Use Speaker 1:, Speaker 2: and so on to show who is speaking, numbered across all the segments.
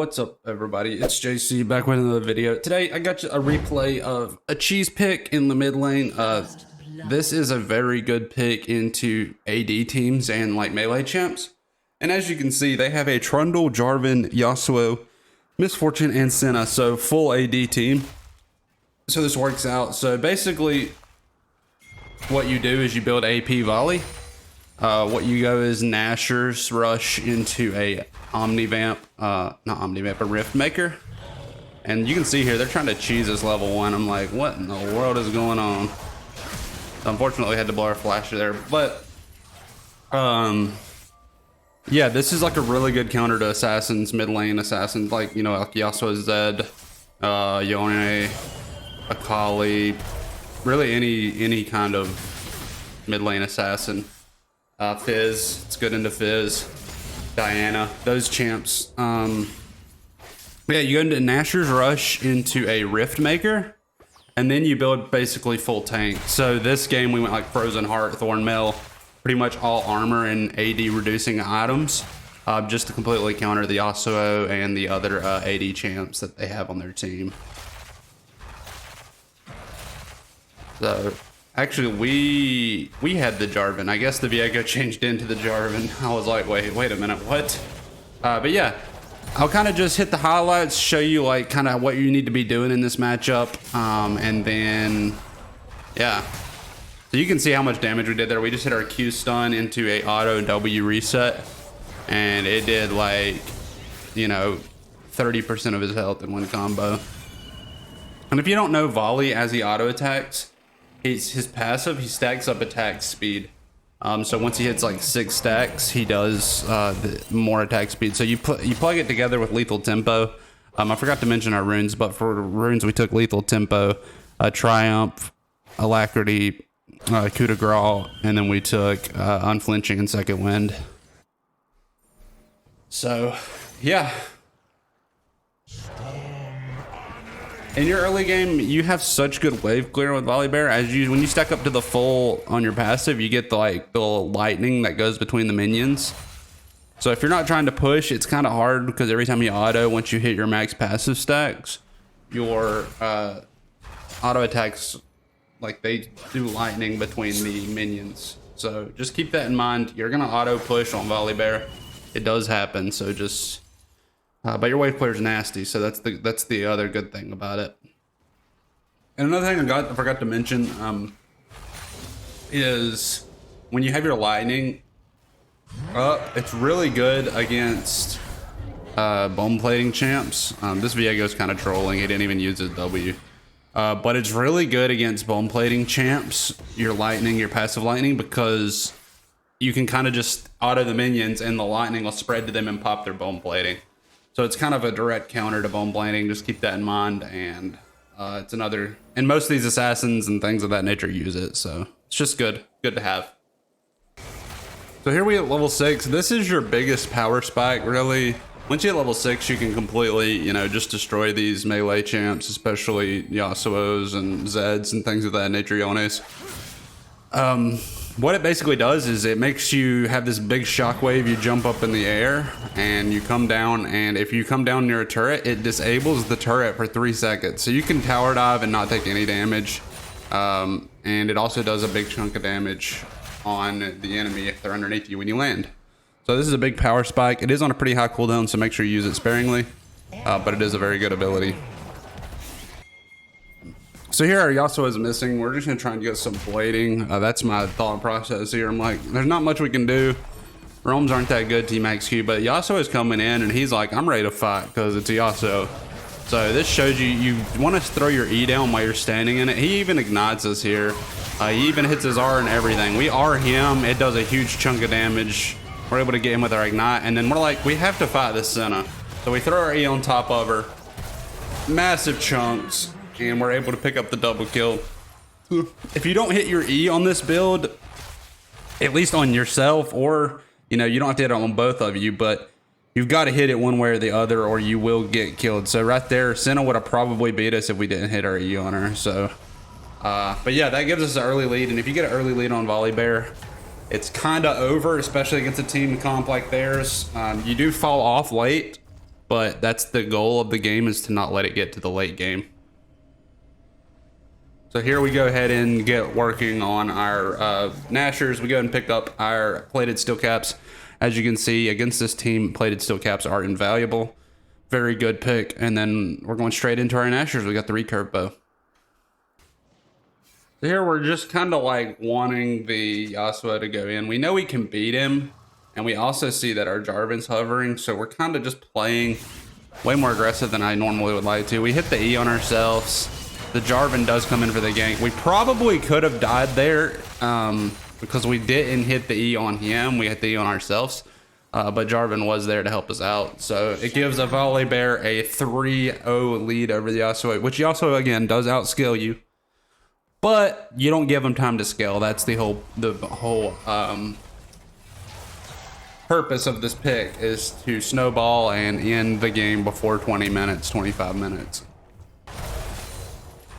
Speaker 1: What's up, everybody? It's JC back with another video. Today, I got you a replay of a cheese pick in the mid lane. This is a very good pick into AD teams and like melee champs. And as you can see, they have a Trundle, Jarvan, Yasuo, Misfortune, and Senna. So full AD team. So this works out. So basically, what you do is you build AP volley. What you go is Nashor's rush into a Omnivamp, not Omnivamp, a Rift Maker. And you can see here, they're trying to cheese this level 1. I'm like, what in the world is going on? Unfortunately, I had to blow our flasher there. But, yeah, this is like a really good counter to Assassins, mid lane Assassins, like, you know, like Yasuo Zed, Yone, Akali, really any kind of mid lane Assassin. Fizz, it's good into Fizz. Diana, those champs. Yeah, you go into Nashor's Rush into a Rift Maker, and then you build basically full tank. So this game we went like Frozen Heart, Thornmail, pretty much all armor and AD reducing items, just to completely counter the Yasuo and the other AD champs that they have on their team. So actually, we had the Jarvan. I guess the Viego changed into the Jarvan. I was like, wait a minute, what? But yeah, I'll kind of just hit the highlights, show you like kind of what you need to be doing in this matchup, and then yeah. So you can see how much damage we did there. We just hit our Q stun into a auto W reset, and it did like, you know, 30% of his health in one combo. And if you don't know volley as he auto attacks, his passive, he stacks up attack speed. So once he hits like 6 stacks, he does more attack speed. So you plug it together with lethal tempo. I forgot to mention our runes, but for runes we took lethal tempo, triumph, alacrity, coup de grace, and then we took unflinching and second wind. So yeah. In your early game, you have such good wave clear with Volibear. When you stack up to the full on your passive, you get the lightning that goes between the minions. So if you're not trying to push, it's kind of hard because every time you auto, once you hit your max passive stacks, your auto attacks, like they do lightning between the minions. So just keep that in mind. You're gonna auto push on Volibear. It does happen. So just. But your wave clear is nasty, so that's the other good thing about it. And another thing I forgot to mention is when you have your lightning up, it's really good against bone plating champs. This Viego's kind of trolling; he didn't even use his W. But it's really good against bone plating champs. Your lightning, your passive lightning, because you can kind of just auto the minions, and the lightning will spread to them and pop their bone plating. So it's kind of a direct counter to bone plating. Just keep that in mind. And it's another, and most of these assassins and things of that nature use it. So it's just good to have. So here we at level 6. This is your biggest power spike, really. Once you hit level 6, you can completely, you know, just destroy these melee champs, especially Yasuo's and Zeds and things of that nature, Yones. What it basically does is it makes you have this big shockwave. You jump up in the air and you come down, and if you come down near a turret, it disables the turret for 3 seconds. So you can tower dive and not take any damage. And it also does a big chunk of damage on the enemy if they're underneath you when you land. So this is a big power spike. It is on a pretty high cooldown, so make sure you use it sparingly. But it is a very good ability. So here our Yasuo is missing. We're just gonna try and get some blading. That's my thought process here. I'm like, there's not much we can do. Roams aren't that good Team XQ, but Yasuo is coming in and he's like, I'm ready to fight because it's a Yasuo. So this shows you want to throw your E down while you're standing in it. He even ignites us here. He even hits his R and everything. We R him, it does a huge chunk of damage. We're able to get him with our ignite, and then we're like, we have to fight this Senna. So we throw our E on top of her. Massive chunks. And we're able to pick up the double kill. If you don't hit your E on this build, at least on yourself, or, you know, you don't have to hit it on both of you, but you've got to hit it one way or the other or you will get killed. So right there, Senna would have probably beat us if we didn't hit our E on her. So, but yeah, that gives us an early lead. And if you get an early lead on Volibear, it's kind of over, especially against a team comp like theirs. You do fall off late, but that's the goal of the game, is to not let it get to the late game. So here we go ahead and get working on our Nashers. We go ahead and pick up our plated steel caps. As you can see, against this team, plated steel caps are invaluable. Very good pick. And then we're going straight into our Nashers. We got the recurve bow. So here we're just kind of like wanting the Yasuo to go in. We know we can beat him, and we also see that our Jarvan's hovering, so we're kind of just playing way more aggressive than I normally would like to. We hit the E on ourselves. The Jarvan does come in for the gank. We probably could have died there because we didn't hit the E on him. We hit the E on ourselves, but Jarvan was there to help us out. So it gives a Volibear a 3-0 lead over the Yasuo, which Yasuo, again, does outscale you. But you don't give him time to scale. That's the whole purpose of this pick, is to snowball and end the game before 20 minutes, 25 minutes.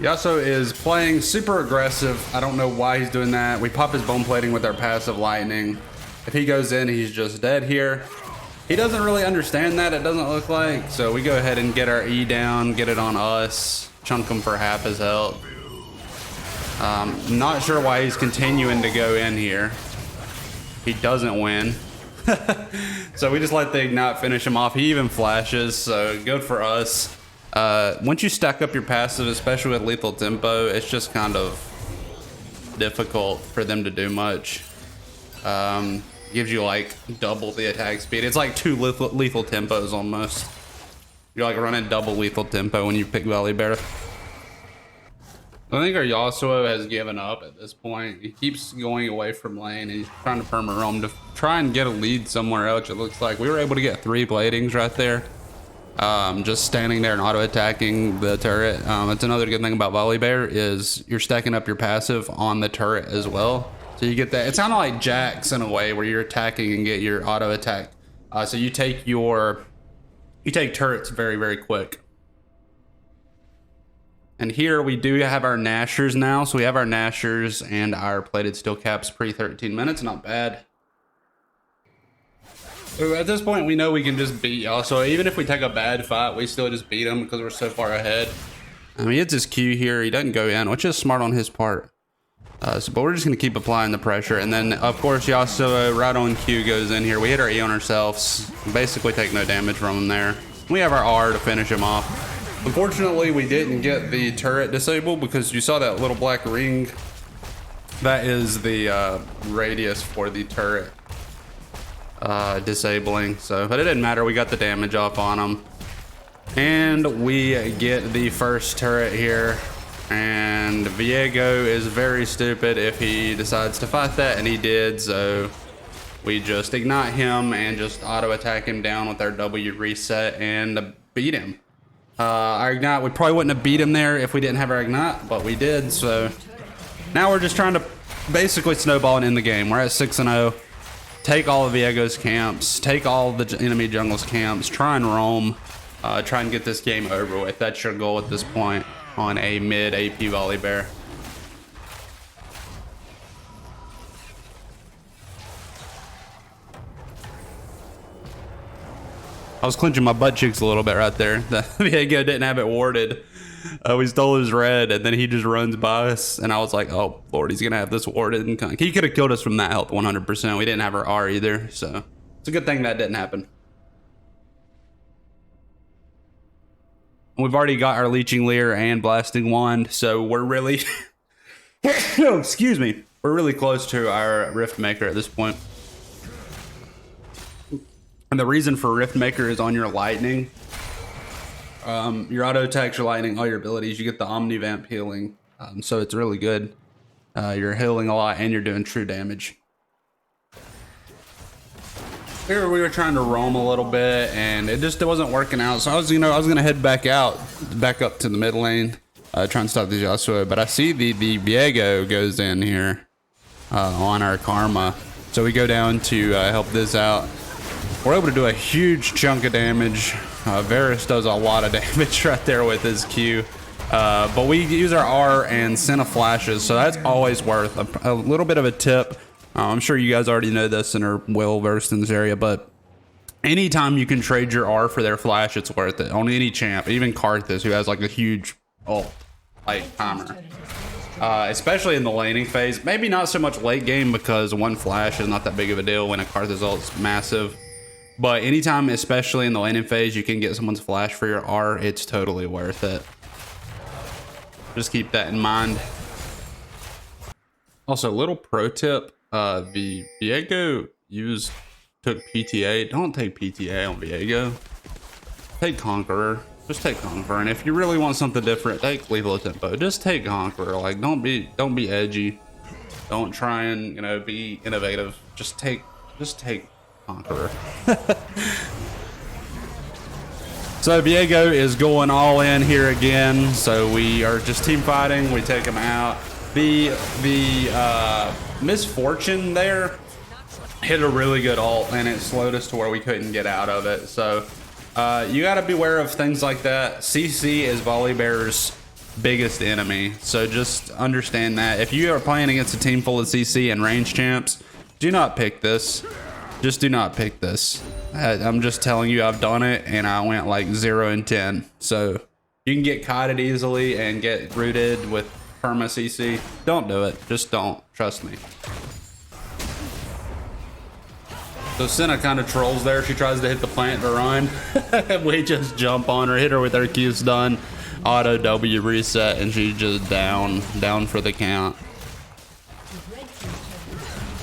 Speaker 1: Yasuo is playing super aggressive. I don't know why he's doing that. We pop his bone plating with our passive lightning. If he goes in, he's just dead here. He doesn't really understand that, it doesn't look like. So we go ahead and get our E down, get it on us, chunk him for half his health. Not sure why he's continuing to go in here. He doesn't win. So we just let the ignite finish him off. He even flashes, so good for us. Once you stack up your passive, especially with lethal tempo, it's just kind of difficult for them to do much. Gives you like double the attack speed. It's like 2 lethal tempos almost. You're like running double lethal tempo when you pick Volibear. I think our Yasuo has given up at this point. He keeps going away from lane. He's trying to perma roam to try and get a lead somewhere else. It looks like we were able to get 3 bladings right there. Just standing there and auto attacking the turret. That's another good thing about Volibear, is you're stacking up your passive on the turret as well. So you get that. It's kind of like Jax in a way, where you're attacking and get your auto attack. So you take turrets very, very quick. And here we do have our Nashers now. So we have our Nashers and our plated steel caps pre 13 minutes. Not bad. So at this point, we know we can just beat y'all. So even if we take a bad fight, we still just beat him because we're so far ahead. I mean, he hits his Q here. He doesn't go in, which is smart on his part. But we're just going to keep applying the pressure. And then, of course, Yasuo right on Q goes in here. We hit our E on ourselves. Basically take no damage from him there. We have our R to finish him off. Unfortunately, we didn't get the turret disabled because you saw that little black ring. That is the radius for the turret disabling. So, but it didn't matter. We got the damage off on him. And we get the first turret here. And Viego is very stupid if he decides to fight that, and he did. So we just ignite him and just auto attack him down with our W reset and beat him. Our ignite, we probably wouldn't have beat him there if we didn't have our ignite, but we did. So now we're just trying to basically snowball and end the game. We're at 6-0. Take all of Viego's camps, take all the enemy jungle's camps, try and roam, try and get this game over with. That's your goal at this point on a mid AP Volibear. I was clenching my butt cheeks a little bit right there. The Viego didn't have it warded. We stole his red, and then he just runs by us, and I was like, oh Lord, he's gonna have this warded. And he could have killed us from that health 100%. We didn't have our R either, so it's a good thing that didn't happen. We've already got our Leeching Leer and Blasting Wand, so we're really, excuse me, we're really close to our Rift Maker at this point. And the reason for Rift Maker is on your lightning. Your auto attacks, your lightning, all your abilities, you get the Omnivamp healing. So it's really good. You're healing a lot and you're doing true damage. Here we were trying to roam a little bit and it wasn't working out. So I was gonna head back up to the mid lane, try and stop the Yasuo. But I see the Viego goes in here on our Karma. So we go down to help this out. We're able to do a huge chunk of damage. Varus does a lot of damage right there with his Q. But we use our R and Senna flashes, so that's always worth a little bit of a tip. I'm sure you guys already know this and are well versed in this area, but anytime you can trade your R for their flash, it's worth it. On any champ, even Karthus, who has like a huge ult, like timer. Especially in the laning phase. Maybe not so much late game because one flash is not that big of a deal when a Karthus ult's massive. But anytime, especially in the laning phase, you can get someone's flash for your R, it's totally worth it. Just keep that in mind. Also, little pro tip, the Viego took PTA. Don't take PTA on Viego. Take Conqueror. Just take Conqueror. And if you really want something different, take Lethal Tempo. Just take Conqueror. Like, don't be edgy. Don't try and, you know, be innovative. Just take Conqueror. So Viego is going all in here again. So we are just team fighting. We take him out. The Misfortune there hit a really good ult, and it slowed us to where we couldn't get out of it. So you got to beware of things like that. CC is Volibear's biggest enemy, so just understand that. If you are playing against a team full of CC and range champs, do not pick this. Just do not pick this. I'm just telling you, I've done it, and I went like 0 and 10. So you can get kited easily and get rooted with perma CC. Don't do it. Just don't. Trust me. So Senna kind of trolls there. She tries to hit the plant to run. We just jump on her, hit her with our Q stun, auto W reset, and she's just down for the count.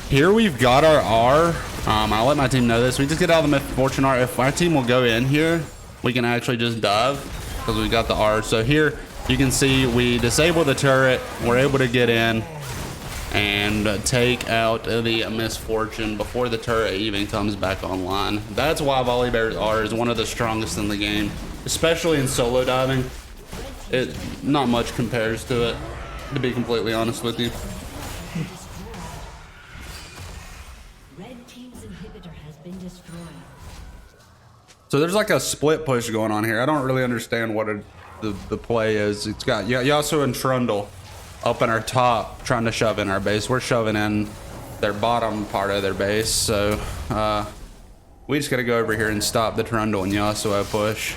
Speaker 1: Here we've got our R. I'll let my team know this. We just get out of the Misfortune R. If our team will go in here, we can actually just dive because we got the R. So here you can see we disable the turret. We're able to get in and take out the Misfortune before the turret even comes back online. That's why Volibear's R is one of the strongest in the game, especially in solo diving. It not much compares to it, to be completely honest with you.
Speaker 2: Red team's inhibitor has been destroyed.
Speaker 1: So there's like a split push going on here. I don't really understand what the play is. It's got Yasuo and Trundle up in our top trying to shove in our base. We're shoving in their bottom part of their base. So we just got to go over here and stop the Trundle and Yasuo push.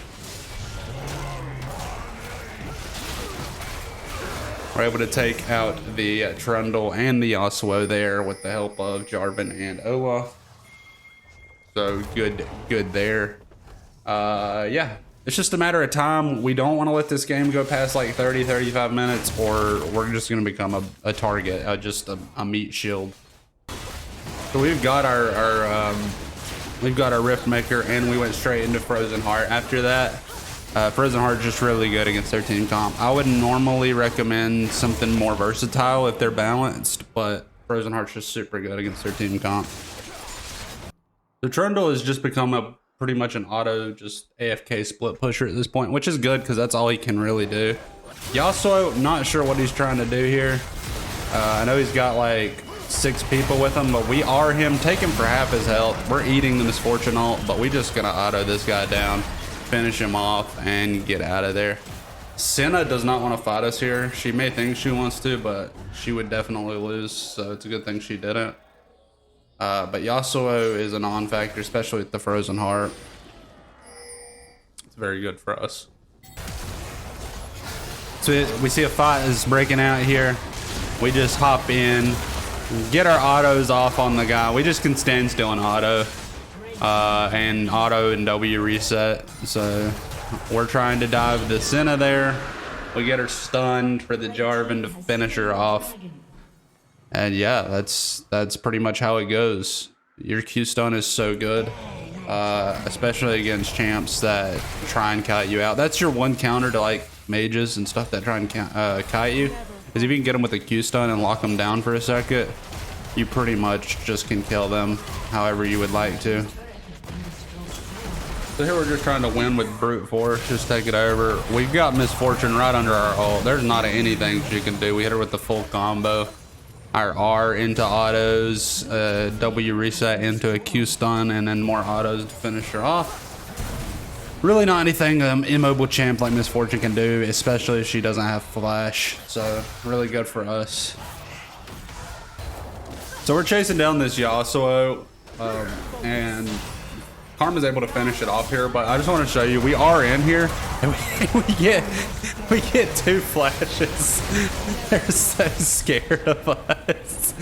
Speaker 1: We're able to take out the Trundle and the Yasuo there with the help of Jarvan and Olaf. So good there. Yeah. It's just a matter of time. We don't want to let this game go past like 30-35 minutes, or we're just going to become a target, just a meat shield. So we've got our Rift Maker, and we went straight into Frozen Heart. After that, Frozen Heart just really good against their team comp. I would normally recommend something more versatile if they're balanced, but Frozen Heart's just super good against their team comp. The Trundle has just become pretty much an auto, just AFK split pusher at this point, which is good because that's all he can really do. Yasuo, not sure what he's trying to do here. I know he's got like 6 people with him, but we are him. Take him for half his health. We're eating the Misfortune ult, but we just gonna auto this guy down, finish him off, and get out of there. Senna does not want to fight us here. She may think she wants to, but she would definitely lose, so it's a good thing she didn't. But Yasuo is a non-factor, especially with the Frozen Heart. It's very good for us. So we see a fight is breaking out here. We just hop in, get our autos off on the guy. We just can stand still and auto and W reset. So we're trying to dive the Senna there. We get her stunned for the Jarvan to finish her off. And yeah, that's pretty much how it goes. Your Q stun is so good, especially against champs that try and kite you out. That's your one counter to like mages and stuff that try and kite you, is if you can get them with a Q stun and lock them down for a second, you pretty much just can kill them however you would like to. So here we're just trying to win with brute force, just take it over. We've got Misfortune right under our ult. There's not anything she can do. We hit her with the full combo. Our R into autos, W reset into a Q stun, and then more autos to finish her off. Really not anything immobile champ like Misfortune can do, especially if she doesn't have flash. So really good for us. So we're chasing down this Yasuo, and Karma's able to finish it off here, but I just want to show you we are in here and we get 2 flashes. They're so scared of us.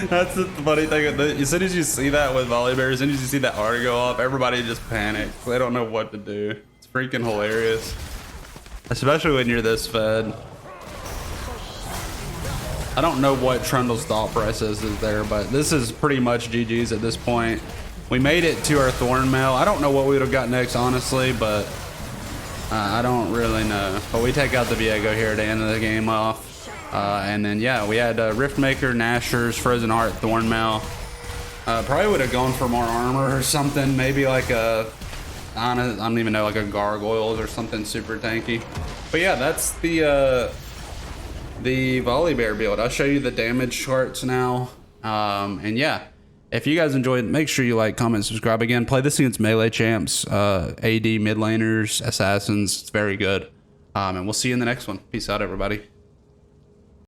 Speaker 1: That's the funny thing. As soon as you see that with Volibear, as soon as you see that R go off, everybody just panics. They don't know what to do. It's freaking hilarious, especially when you're this fed. I don't know what Trundle's thought process is there, but this is pretty much GG's at this point. We made it to our Thorn Mail. I don't know what we would have got next, honestly, but I don't really know. But we take out the Viego here at the end of the game off. And then, yeah, we had Riftmaker, Nashers, Frozen Heart, Thorn Mail. Probably would have gone for more armor or something. Maybe like a, I don't even know, like a Gargoyles or something super tanky. But yeah, that's the Volibear build. I'll show you the damage charts now. And yeah, if you guys enjoyed, make sure you like, comment, subscribe. Again, play this against melee champs, AD mid laners, assassins. It's very good. And we'll see you in the next one. Peace out, everybody.